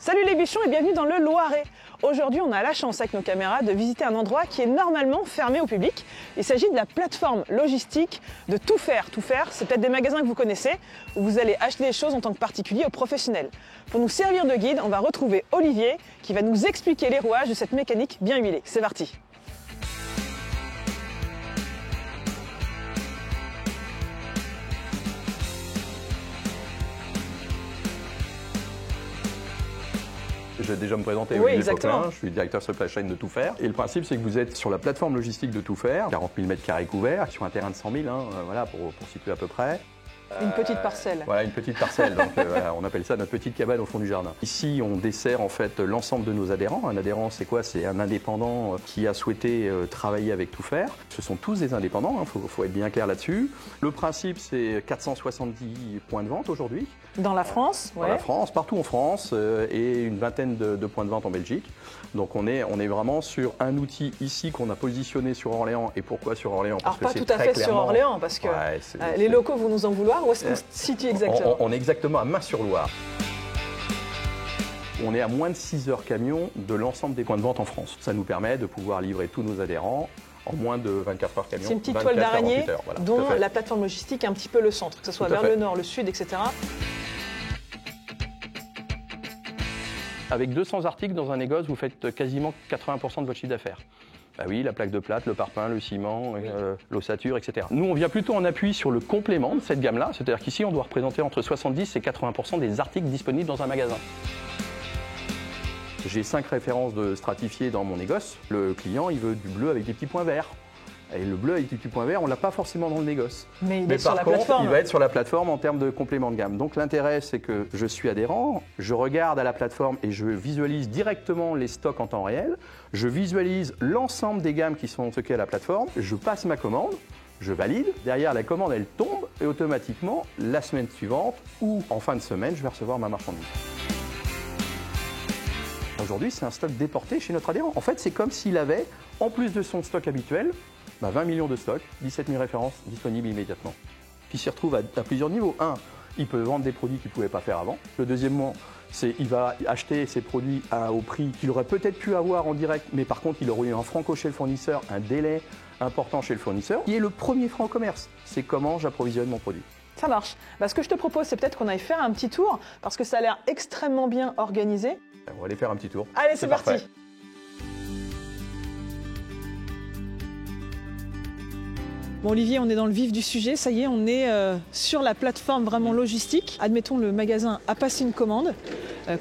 Salut les bichons et bienvenue dans le Loiret. Aujourd'hui, on a la chance avec nos caméras de visiter un endroit qui est normalement fermé au public. Il s'agit de la plateforme logistique de Tout Faire. Tout Faire, c'est peut-être des magasins que vous connaissez où vous allez acheter des choses en tant que particulier ou professionnel. Pour nous servir de guide, on va retrouver Olivier qui va nous expliquer les rouages de cette mécanique bien huilée. C'est parti. Je vais déjà me présenter, Oui, Olivier exactement. Poquelin, je suis directeur supply chain de Tout Faire. Et le principe, c'est que vous êtes sur la plateforme logistique de Tout Faire, 40 000 m² couverts, sur un terrain de 100 000, voilà, pour situer à peu près. Une petite parcelle. Voilà, une petite parcelle. Donc, voilà, on appelle ça notre petite cabane au fond du jardin. Ici, on dessert en fait l'ensemble de nos adhérents. Un adhérent, c'est quoi? C'est un indépendant qui a souhaité travailler avec Tout Faire. Ce sont tous des indépendants, faut être bien clair là-dessus. Le principe, c'est 470 points de vente aujourd'hui. Dans la France, ouais. Dans la France, partout en France, et une vingtaine de points de vente en Belgique. Donc on est vraiment sur un outil ici qu'on a positionné sur Orléans. Et pourquoi sur Orléans? Alors pas tout à fait sur Orléans, parce que les locaux vont nous en vouloir. Où est-ce qu'on se situe exactement? On est exactement à Main-sur-Loire. On est à moins de 6 heures camion de l'ensemble des points de vente en France. Ça nous permet de pouvoir livrer tous nos adhérents en moins de 24 heures camion. C'est une petite toile d'araignée voilà, dont la plateforme logistique est un petit peu le centre, que ce soit vers le nord, le sud, etc. Avec 200 articles dans un négoce, vous faites quasiment 80% de votre chiffre d'affaires. Bah oui, la plaque de plâtre, le parpaing, le ciment, l'ossature, etc. Nous, on vient plutôt en appui sur le complément de cette gamme-là. C'est-à-dire qu'ici, on doit représenter entre 70 et 80% des articles disponibles dans un magasin. J'ai 5 références de stratifiées dans mon négoce. Le client, il veut du bleu avec des petits points verts. Et le bleu avec des petits points verts, on ne l'a pas forcément dans le négoce. Mais par contre, il va être sur la plateforme en termes de complément de gamme. Donc l'intérêt, c'est que je suis adhérent, je regarde à la plateforme et je visualise directement les stocks en temps réel. Je visualise l'ensemble des gammes qui sont stockées à la plateforme. Je passe ma commande, je valide. Derrière, la commande, elle tombe et automatiquement, la semaine suivante ou en fin de semaine, je vais recevoir ma marchandise. Aujourd'hui, c'est un stock déporté chez notre adhérent. En fait, c'est comme s'il avait, en plus de son stock habituel, 20 millions de stocks, 17 000 références disponibles immédiatement. Qui s'y retrouve à plusieurs niveaux. Un, il peut vendre des produits qu'il ne pouvait pas faire avant. Le deuxièmement, c'est qu'il va acheter ses produits au prix qu'il aurait peut-être pu avoir en direct, mais par contre, il aurait eu un franco chez le fournisseur, un délai important chez le fournisseur. Qui est le premier franc au commerce? C'est comment j'approvisionne mon produit. Ça marche. Ce que je te propose, c'est peut-être qu'on aille faire un petit tour, parce que ça a l'air extrêmement bien organisé. On va aller faire un petit tour. Allez, c'est parti. Parfait. Bon Olivier, on est dans le vif du sujet, ça y est, on est sur la plateforme vraiment logistique. Admettons, le magasin a passé une commande.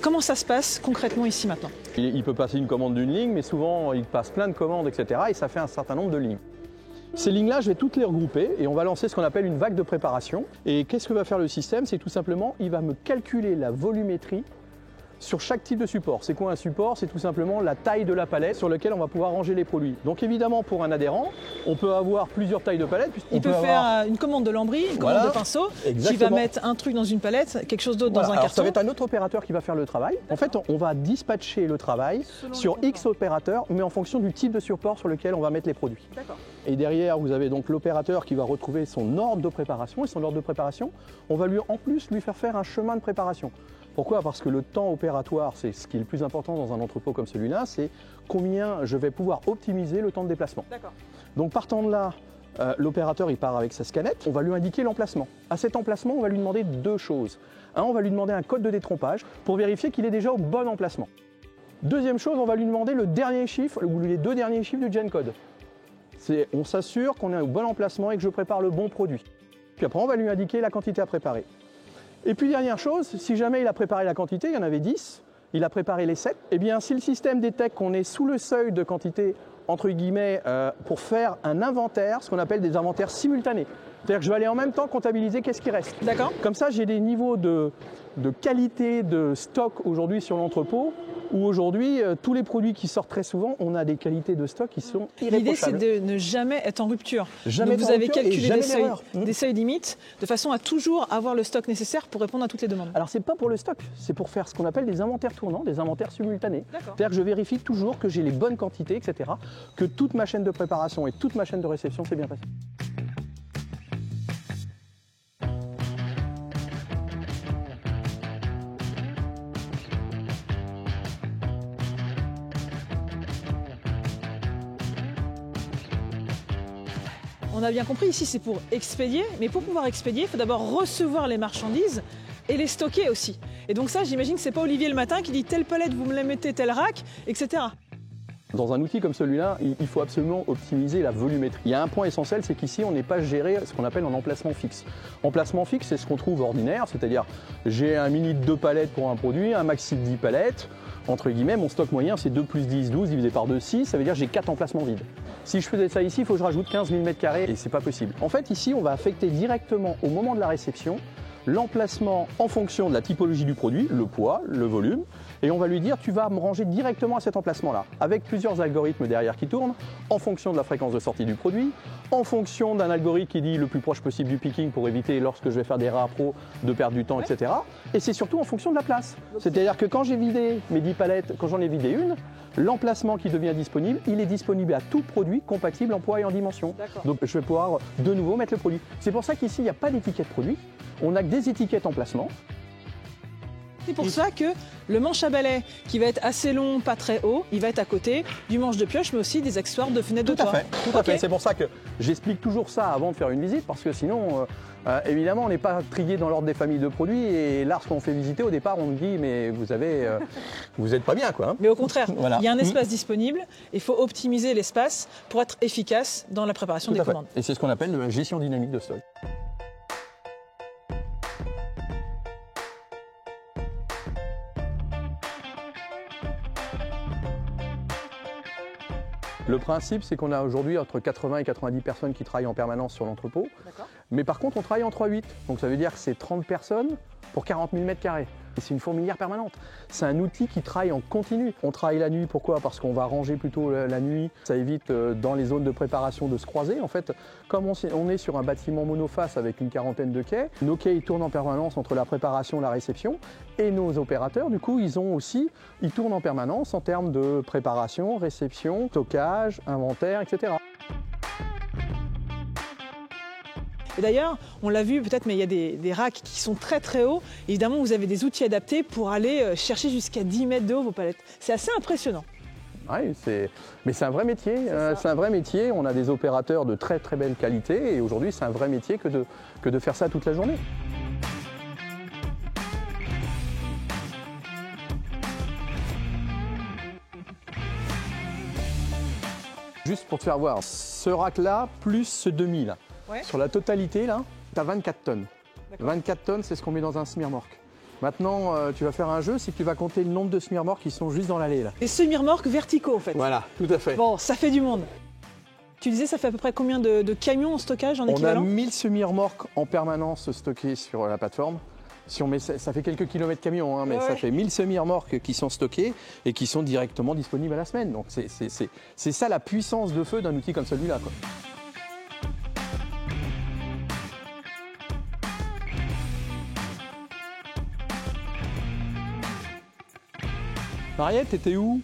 Comment ça se passe concrètement ici maintenant? Il peut passer une commande d'une ligne, mais souvent il passe plein de commandes, etc. Et ça fait un certain nombre de lignes. Ces lignes-là, je vais toutes les regrouper et on va lancer ce qu'on appelle une vague de préparation. Et qu'est-ce que va faire le système? C'est tout simplement, il va me calculer la volumétrie sur chaque type de support. C'est quoi un support? C'est tout simplement la taille de la palette sur laquelle on va pouvoir ranger les produits. Donc évidemment, pour un adhérent, on peut avoir plusieurs tailles de palettes. Il peut faire une commande de lambris, une commande de pinceau, qui va mettre un truc dans une palette, quelque chose d'autre dans un Alors, carton. ça va être un autre opérateur qui va faire le travail. En fait, on va dispatcher le travail sur X opérateurs, mais en fonction du type de support sur lequel on va mettre les produits. D'accord. Et derrière, vous avez donc l'opérateur qui va retrouver son ordre de préparation. Et son ordre de préparation, on va en plus lui faire un chemin de préparation. Pourquoi? Parce que le temps opératoire, c'est ce qui est le plus important dans un entrepôt comme celui-là, c'est combien je vais pouvoir optimiser le temps de déplacement. D'accord. Donc partant de là, l'opérateur il part avec sa scannette, on va lui indiquer l'emplacement. À cet emplacement, on va lui demander deux choses. Un, on va lui demander un code de détrompage pour vérifier qu'il est déjà au bon emplacement. Deuxième chose, on va lui demander le dernier chiffre ou les deux derniers chiffres du GenCode. On s'assure qu'on est au bon emplacement et que je prépare le bon produit. Puis après, on va lui indiquer la quantité à préparer. Et puis dernière chose, si jamais il a préparé la quantité, il y en avait 10, il a préparé les 7, eh bien si le système détecte qu'on est sous le seuil de quantité, entre guillemets, pour faire un inventaire, ce qu'on appelle des inventaires simultanés. C'est-à-dire que je vais aller en même temps comptabiliser qu'est-ce qui reste. D'accord. Comme ça, j'ai des niveaux de qualité de stock aujourd'hui sur l'entrepôt, où aujourd'hui, tous les produits qui sortent très souvent, on a des qualités de stock qui sont irréprochables. L'idée, c'est de ne jamais être en rupture. Jamais Donc vous avez calculé des des seuils limites, de façon à toujours avoir le stock nécessaire pour répondre à toutes les demandes. Alors, c'est pas pour le stock, c'est pour faire ce qu'on appelle des inventaires tournants, des inventaires simultanés. D'accord. C'est-à-dire que je vérifie toujours que j'ai les bonnes quantités, etc., que toute ma chaîne de préparation et toute ma chaîne de réception s'est bien passée. On a bien compris, ici c'est pour expédier, mais pour pouvoir expédier, il faut d'abord recevoir les marchandises et les stocker aussi. Et donc ça, j'imagine que c'est pas Olivier le matin qui dit telle palette, vous me la mettez, tel rack, etc. Dans un outil comme celui-là, il faut absolument optimiser la volumétrie. Il y a un point essentiel, c'est qu'ici, on n'est pas géré ce qu'on appelle en emplacement fixe. Emplacement fixe, c'est ce qu'on trouve ordinaire, c'est-à-dire j'ai un mini de 2 palettes pour un produit, un maxi de 10 palettes. Entre guillemets, mon stock moyen, c'est 2 plus 10, 12 divisé par 2, 6, ça veut dire que j'ai 4 emplacements vides. Si je faisais ça ici, il faut que je rajoute 15 000 m² et c'est pas possible. En fait, ici, on va affecter directement au moment de la réception l'emplacement en fonction de la typologie du produit, le poids, le volume, et on va lui dire tu vas me ranger directement à cet emplacement-là, avec plusieurs algorithmes derrière qui tournent, en fonction de la fréquence de sortie du produit, en fonction d'un algorithme qui dit le plus proche possible du picking pour éviter lorsque je vais faire des rappros de perdre du temps, etc. Et c'est surtout en fonction de la place. C'est-à-dire que quand j'ai vidé mes 10 palettes, quand j'en ai vidé une, l'emplacement qui devient disponible, il est disponible à tout produit compatible en poids et en dimension. Donc je vais pouvoir de nouveau mettre le produit. C'est pour ça qu'ici, il n'y a pas d'étiquette produit, on a que des étiquettes en placement. C'est pour ça que le manche à balai, qui va être assez long, pas très haut, il va être à côté du manche de pioche, mais aussi des accessoires de fenêtre de toit. Tout à fait. C'est pour ça que j'explique toujours ça avant de faire une visite, parce que sinon, évidemment, on n'est pas trié dans l'ordre des familles de produits. Et lorsqu'on fait visiter, au départ, on me dit, mais vous n'êtes pas bien, quoi. Hein. Mais au contraire, voilà. Il y a un espace disponible, il faut optimiser l'espace pour être efficace dans la préparation des commandes. Et c'est ce qu'on appelle la gestion dynamique de stock. Le principe, c'est qu'on a aujourd'hui entre 80 et 90 personnes qui travaillent en permanence sur l'entrepôt. Mais par contre, on travaille en 3-8. Donc ça veut dire que c'est 30 personnes pour 40 000 m². Et c'est une fourmilière permanente. C'est un outil qui travaille en continu. On travaille la nuit, pourquoi? Parce qu'on va ranger plutôt la nuit. Ça évite dans les zones de préparation de se croiser. En fait, comme on est sur un bâtiment monoface avec une quarantaine de quais, nos quais ils tournent en permanence entre la préparation et la réception. Et nos opérateurs, du coup, ils tournent en permanence en termes de préparation, réception, stockage, inventaire, etc. Et d'ailleurs, on l'a vu peut-être, mais il y a des racks qui sont très très hauts. Évidemment, vous avez des outils adaptés pour aller chercher jusqu'à 10 mètres de haut vos palettes. C'est assez impressionnant. Oui, mais c'est un vrai métier. C'est un vrai métier. On a des opérateurs de très très belle qualité. Et aujourd'hui, c'est un vrai métier que de faire ça toute la journée. Juste pour te faire voir, ce rack-là, plus ce demi là. Ouais. Sur la totalité, là, tu as 24 tonnes. 24 tonnes, c'est ce qu'on met dans un semi-remorque. Maintenant, tu vas faire un jeu, c'est que tu vas compter le nombre de semi-remorques qui sont juste dans l'allée. Les semi-remorques verticaux, en fait. Voilà, tout à fait. Bon, ça fait du monde. Tu disais, ça fait à peu près combien de camions en stockage en équivalent? On a 1000 semi-remorques en permanence stockées sur la plateforme. Si on met, ça fait quelques kilomètres camion, hein, mais ça fait 1000 semi-remorques qui sont stockées et qui sont directement disponibles à la semaine. Donc c'est ça la puissance de feu d'un outil comme celui-là, quoi. Mariette, t'étais où?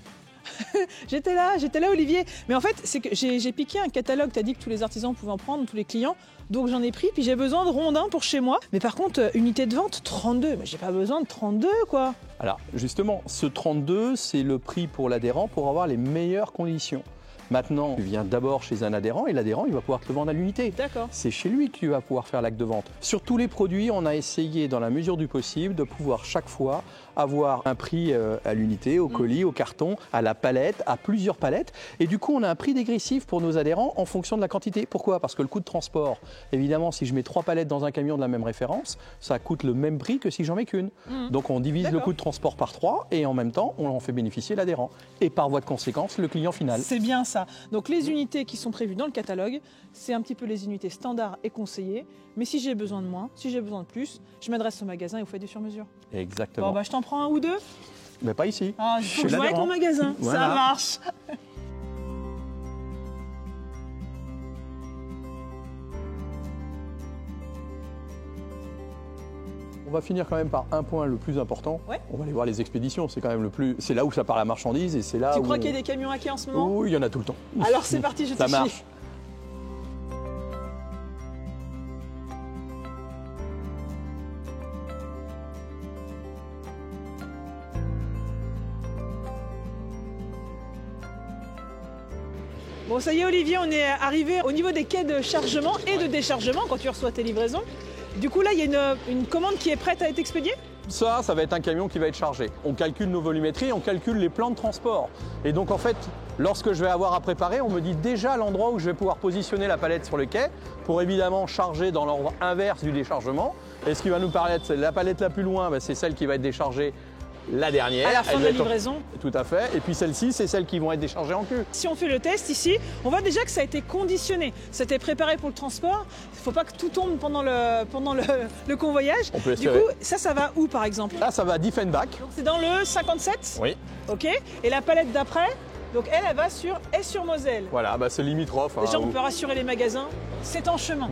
J'étais là Olivier. Mais en fait, c'est que j'ai piqué un catalogue, tu as dit que tous les artisans pouvaient en prendre, tous les clients. Donc j'en ai pris, puis j'ai besoin de rondins pour chez moi. Mais par contre, unité de vente, 32. Mais j'ai pas besoin de 32, quoi. Alors justement, ce 32, c'est le prix pour l'adhérent pour avoir les meilleures conditions. Maintenant, tu viens d'abord chez un adhérent et l'adhérent, il va pouvoir te le vendre à l'unité. D'accord. C'est chez lui que tu vas pouvoir faire l'acte de vente. Sur tous les produits, on a essayé, dans la mesure du possible, de pouvoir chaque fois avoir un prix à l'unité, au colis, au carton, à la palette, à plusieurs palettes. Et du coup, on a un prix dégressif pour nos adhérents en fonction de la quantité. Pourquoi? Parce que le coût de transport, évidemment, si je mets 3 palettes dans un camion de la même référence, ça coûte le même prix que si j'en mets qu'une. Donc on divise le coût de transport par 3 et en même temps, on en fait bénéficier l'adhérent. Et par voie de conséquence, le client final. C'est bien ça. Donc les unités qui sont prévues dans le catalogue, c'est un petit peu les unités standards et conseillées. Mais si j'ai besoin de moins, si j'ai besoin de plus, je m'adresse au magasin et vous faites du sur-mesure. Exactement. Bon, bah, je t'en prends un ou deux. Mais pas ici. Ah, il faut que je vois avec mon magasin. Voilà. Ça marche. On va finir quand même par un point le plus important. Ouais. On va aller voir les expéditions. C'est quand même c'est là où ça part la marchandise et c'est là Tu où. crois qu'il y a des camions à quai en ce moment? Oui, il y en a tout le temps. Alors c'est parti, je te Ça marche. Bon, ça y est Olivier, on est arrivé au niveau des quais de chargement et de déchargement quand tu reçois tes livraisons. Du coup là, il y a une commande qui est prête à être expédiée? Ça va être un camion qui va être chargé. On calcule nos volumétries, on calcule les plans de transport. Et donc en fait, lorsque je vais avoir à préparer, on me dit déjà l'endroit où je vais pouvoir positionner la palette sur le quai pour évidemment charger dans l'ordre inverse du déchargement. Et ce qui va nous paraître, la palette la plus loin, c'est celle qui va être déchargée la dernière. À la fin de la livraison. Tout à fait. Et puis celle-ci, c'est celles qui vont être déchargées en queue. Si on fait le test ici, on voit déjà que ça a été conditionné. C'était préparé pour le transport. Il ne faut pas que tout tombe pendant le convoyage. On peut du coup, ça va où par exemple? Là, ça va à Diefenbach. C'est dans le 57? Oui. Ok. Et la palette d'après, donc elle va sur Aix-sur-Moselle. Voilà, c'est limitrophe. Déjà, on peut rassurer les magasins. C'est en chemin.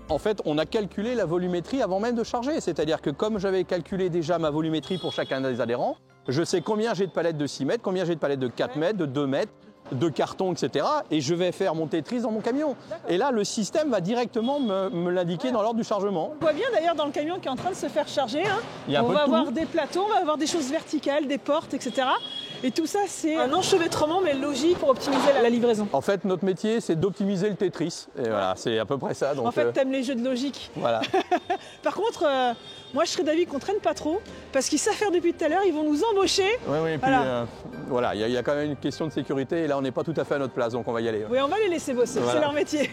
En fait, on a calculé la volumétrie avant même de charger. C'est-à-dire que comme j'avais calculé déjà ma volumétrie pour chacun des adhérents, je sais combien j'ai de palettes de 6 mètres, combien j'ai de palettes de 4 mètres, de 2 mètres, de cartons, etc. Et je vais faire mon Tetris dans mon camion. Et là, le système va directement me l'indiquer dans l'ordre du chargement. On voit bien d'ailleurs dans le camion qui est en train de se faire charger. On va avoir des plateaux, on va avoir des choses verticales, des portes, etc. Et tout ça, c'est un enchevêtrement, mais logique pour optimiser la livraison. En fait, notre métier, c'est d'optimiser le Tetris. Et voilà, c'est à peu près ça. Donc, en fait, t'aimes les jeux de logique. Voilà. Par contre, moi, je serais d'avis qu'on traîne pas trop, parce qu'ils savent faire depuis tout à l'heure, ils vont nous embaucher. Oui, et puis voilà, il y a quand même une question de sécurité, et là, on n'est pas tout à fait à notre place, donc on va y aller. Oui, on va les laisser bosser, c'est leur métier.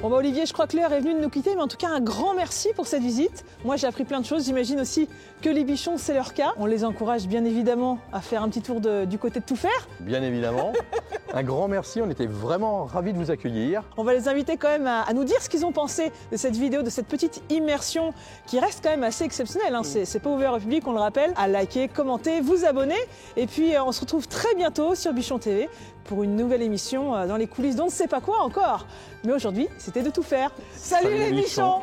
Bon bah Olivier, je crois que l'heure est venue de nous quitter, mais en tout cas un grand merci pour cette visite. Moi j'ai appris plein de choses, j'imagine aussi que les bichons c'est leur cas. On les encourage bien évidemment à faire un petit tour du côté de Tout Faire. Bien évidemment. Un grand merci, on était vraiment ravis de vous accueillir. On va les inviter quand même à nous dire ce qu'ils ont pensé de cette vidéo, de cette petite immersion qui reste quand même assez exceptionnelle. C'est pas ouvert au public, on le rappelle. À liker, commenter, vous abonner. Et puis on se retrouve très bientôt sur Bichon TV pour une nouvelle émission dans les coulisses d'on ne sait pas quoi encore. Mais aujourd'hui, c'était de Tout Faire. Salut les bichons!